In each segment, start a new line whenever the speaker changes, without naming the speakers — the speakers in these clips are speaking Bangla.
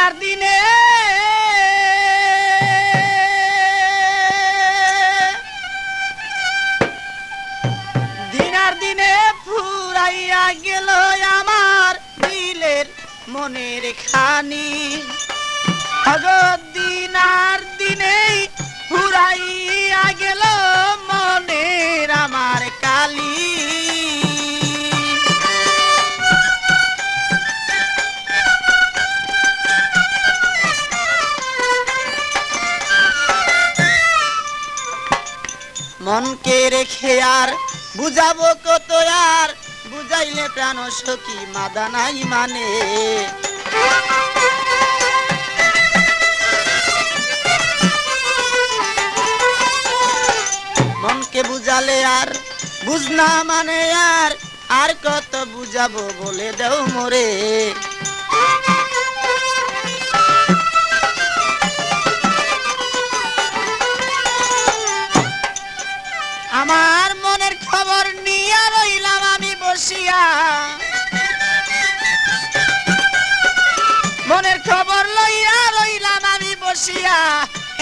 আর দিনে দিনে ফুরাইয়া গেল আমার দিলের মনের খানি দিন আর দিনেই ফুরাইয়া গেল মনের আমার কালি মনকে রেখে আর বুঝাবো কত আর বুঝাইলে প্রাণ সখী মাদা নাই মানে মনকে বুঝালে আর বুঝনা মানে আর কত বুঝাবো বলে দেও মোরে আমার মনের খবর নিয়ে রইলাম আমি বসিয়া মনের খবর লইয়া রইলাম আমি বসিয়া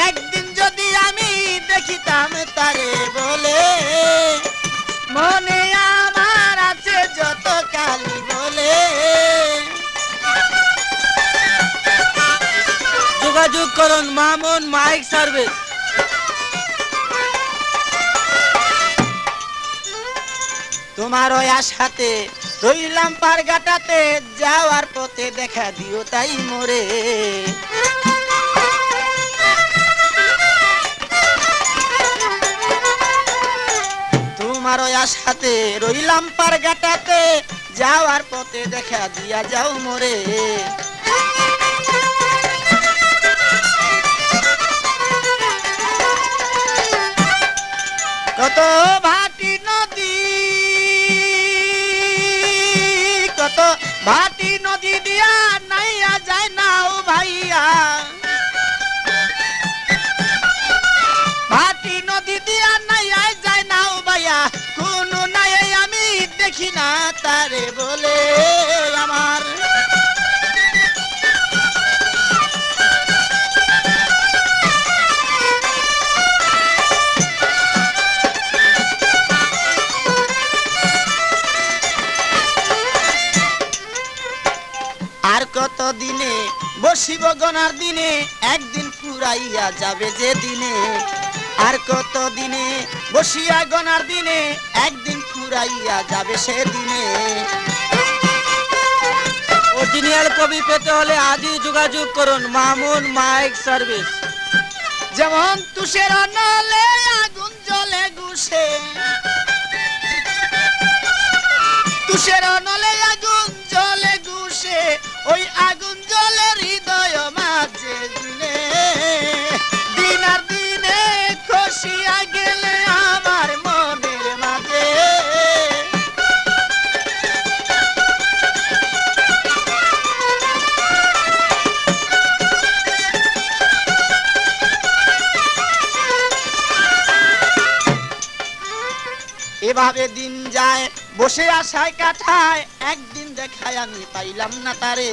একদিন যদি আমি দেখিতাম তারে বলে মনে আমার আছে যত কালি বলে
যোগাযোগ করুন মামুন মাইক সার্ভিস
তোমার ওই আশাতে রইলাম পারগাটাতে যাওয়ার পথে দেখা দিও তাই মোরে তোমার ওই আশাতে রইলাম পারগাটাতে যাওয়ার পথে দেখা দিয়া যাও মোরে কত ভাটি নদী কত ভাটি নদী দিয়া নাইয়া যায় নাও ভাইয়া ভাটি নদী দিয়া নাইয়া যায় নাও ভাইয়া কোনো নাই আমি দেখি না তারে বলে আমার কত দিনে বসিব গনার দিনে একদিন ফুরাইয়া যাবে যে দিনে আর কত দিনে বসিয়া গনার দিনে একদিন ফুরাইয়া যাবে সে দিনে
অরিজিনাল কপি পেতে হলে আজই যোগাযোগ করুন মামুন মাইক সার্ভিস
যেমন তুষের নলে আগুন জ্বলে গুছে তুষের নলে আগুন জ্বলে গুছে ওই আগুন জ্বলে হৃদয় মাঝে দিনে দিন আর দিনে খসিয়া গেলে আমার মনের মাঝে এভাবে দিন যায় বসে আশায় কাটায় একদিন দেখায় আমি পাইলাম না তারে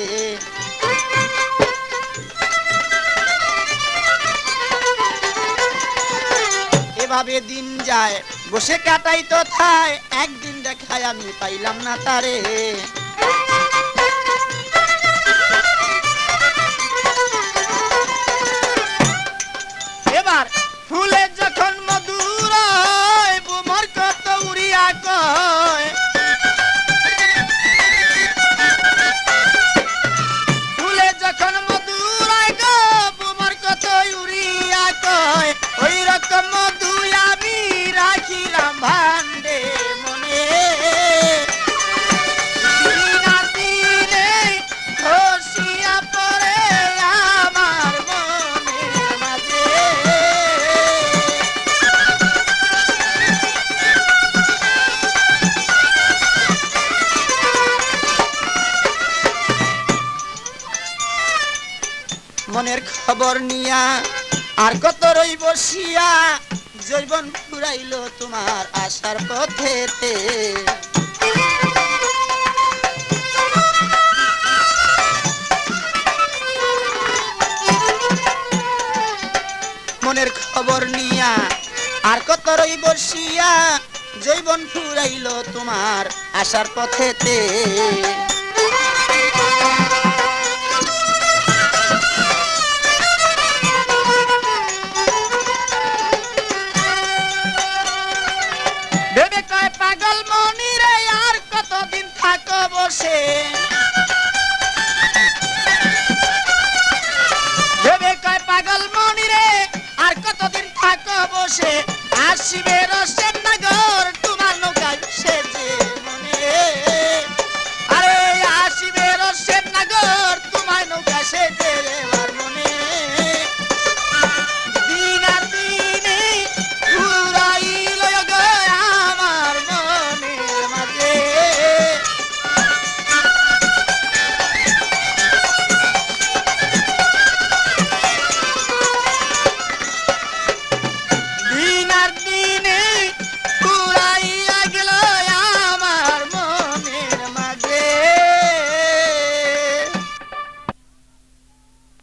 এভাবে দিন যায় বসে কাটাই তো থায় একদিন দেখায় আমি পাইলাম না তারে এবার ফুলে যখন মধুর বুমর কত উড়িয়া কয় ফুলে যখন মধুর গো বুমর কত উড়িয়া কয় ওই রকম মধু আমি রাখিলাম ভান্ডে মনে খসিয়া পড়ে আমার মনের মাঝে মনের খবর নিয়া আর কত রই বসিয়া জৈবন ফুরাইল তোমার আশার পথেতে মনের খবর নিয়া আর কত রই বসিয়া জৈবন ফুরাইল তোমার আসার পথেতে ভেবে কয় পাগল মনি রে আর কতদিন থাকো বসে ভেবে কয় পাগল মনি রে আর কতদিন থাকো বসে আসিবে রসের